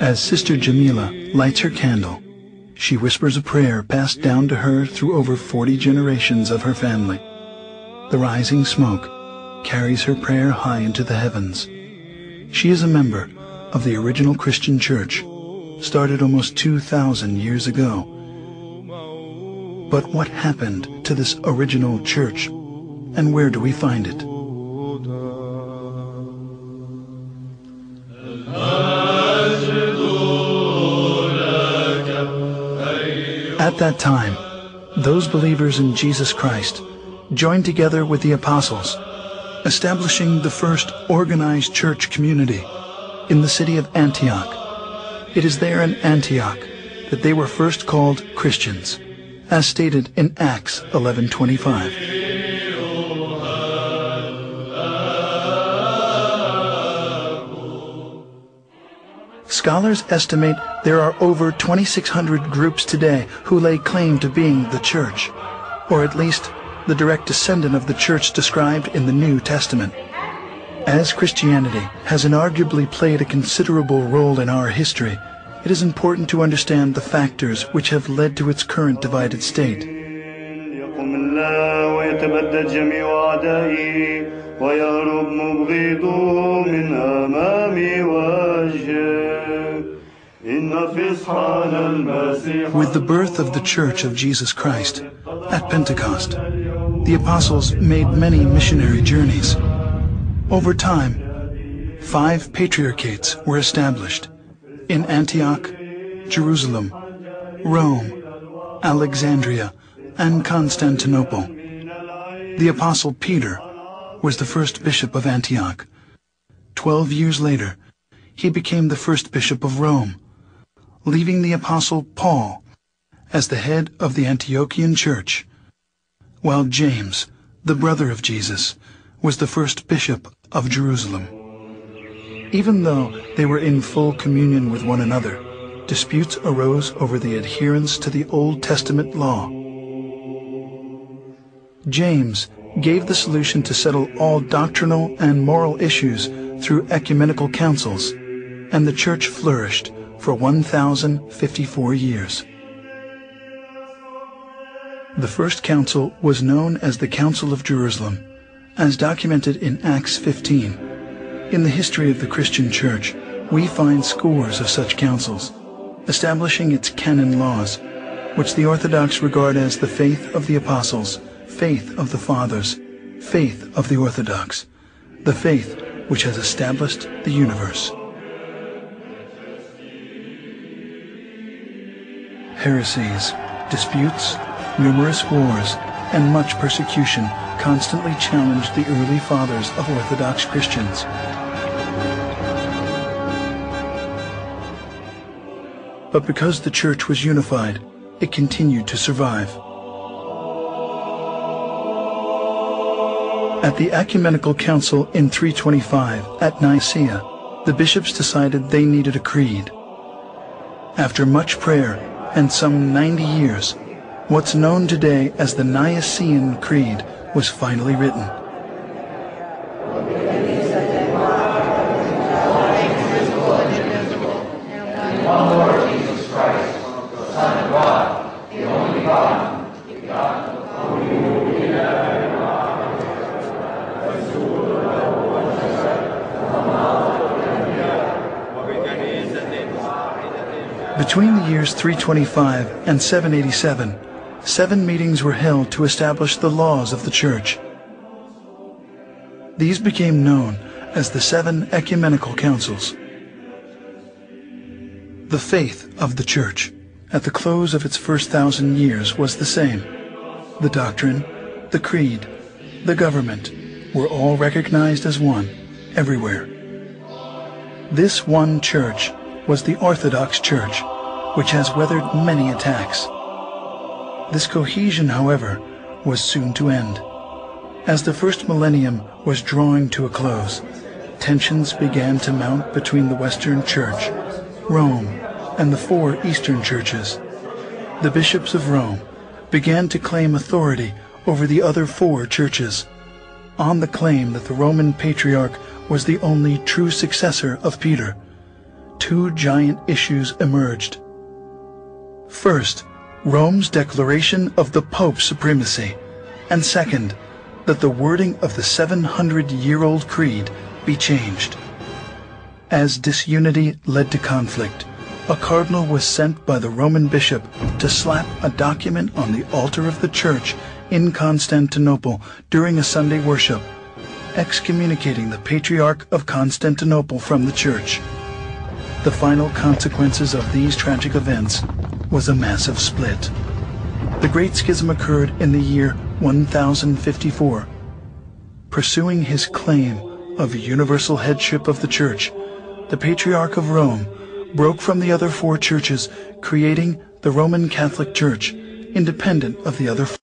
As Sister Jamila lights her candle, she whispers a prayer passed down to her through over 40 generations of her family. The rising smoke carries her prayer high into the heavens. She is a member of the original Christian church, started almost 2,000 years ago. But what happened to this original church, and where do we find it? At that time, those believers in Jesus Christ joined together with the apostles, establishing the first organized church community in the city of Antioch. It is there in Antioch that they were first called Christians, as stated in Acts 11:25. Scholars estimate there are over 2,600 groups today who lay claim to being the church, or at least the direct descendant of the church described in the New Testament. As Christianity has inarguably played a considerable role in our history, it is important to understand the factors which have led to its current divided state. With the birth of the Church of Jesus Christ at Pentecost, the apostles made many missionary journeys. Over time, 5 patriarchates were established in Antioch, Jerusalem, Rome, Alexandria, and Constantinople. The apostle Peter was the first bishop of Antioch. 12 years later, he became the first bishop of Rome, leaving the apostle Paul as the head of the Antiochian church, while James, the brother of Jesus, was the first bishop of Jerusalem. Even though they were in full communion with one another, disputes arose over the adherence to the Old Testament law. James gave the solution to settle all doctrinal and moral issues through ecumenical councils, and the church flourished for 1,054 years. The first council was known as the Council of Jerusalem, as documented in Acts 15. In the history of the Christian Church, we find scores of such councils, establishing its canon laws, which the Orthodox regard as the faith of the apostles, faith of the fathers, faith of the Orthodox, the faith which has established the universe. Heresies, disputes, numerous wars, and much persecution constantly challenged the early fathers of Orthodox Christians. But because the church was unified, it continued to survive. At the Ecumenical Council in 325 at Nicaea, the bishops decided they needed a creed. After much prayer and some 90 years, what's known today as the Nicene Creed was finally written. Between the years 325 and 787, 7 meetings were held to establish the laws of the Church. These became known as the 7 Ecumenical Councils. The faith of the Church at the close of its first 1,000 years was the same. The doctrine, the creed, the government were all recognized as one everywhere. This one church was the Orthodox Church, which has weathered many attacks. This cohesion, however, was soon to end. As the first millennium was drawing to a close, tensions began to mount between the Western Church, Rome, and the 4 Eastern churches. The bishops of Rome began to claim authority over the other 4 churches, on the claim that the Roman Patriarch was the only true successor of Peter. 2 giant issues emerged. First, Rome's declaration of the Pope's supremacy, and second, that the wording of the 700-year-old creed be changed. As disunity led to conflict, a cardinal was sent by the Roman bishop to slap a document on the altar of the church in Constantinople during a Sunday worship, excommunicating the Patriarch of Constantinople from the church. The final consequences of these tragic events was a massive split. The Great Schism occurred in the year 1054. Pursuing his claim of universal headship of the Church, the Patriarch of Rome broke from the other 4 churches, creating the Roman Catholic Church, independent of the other 4.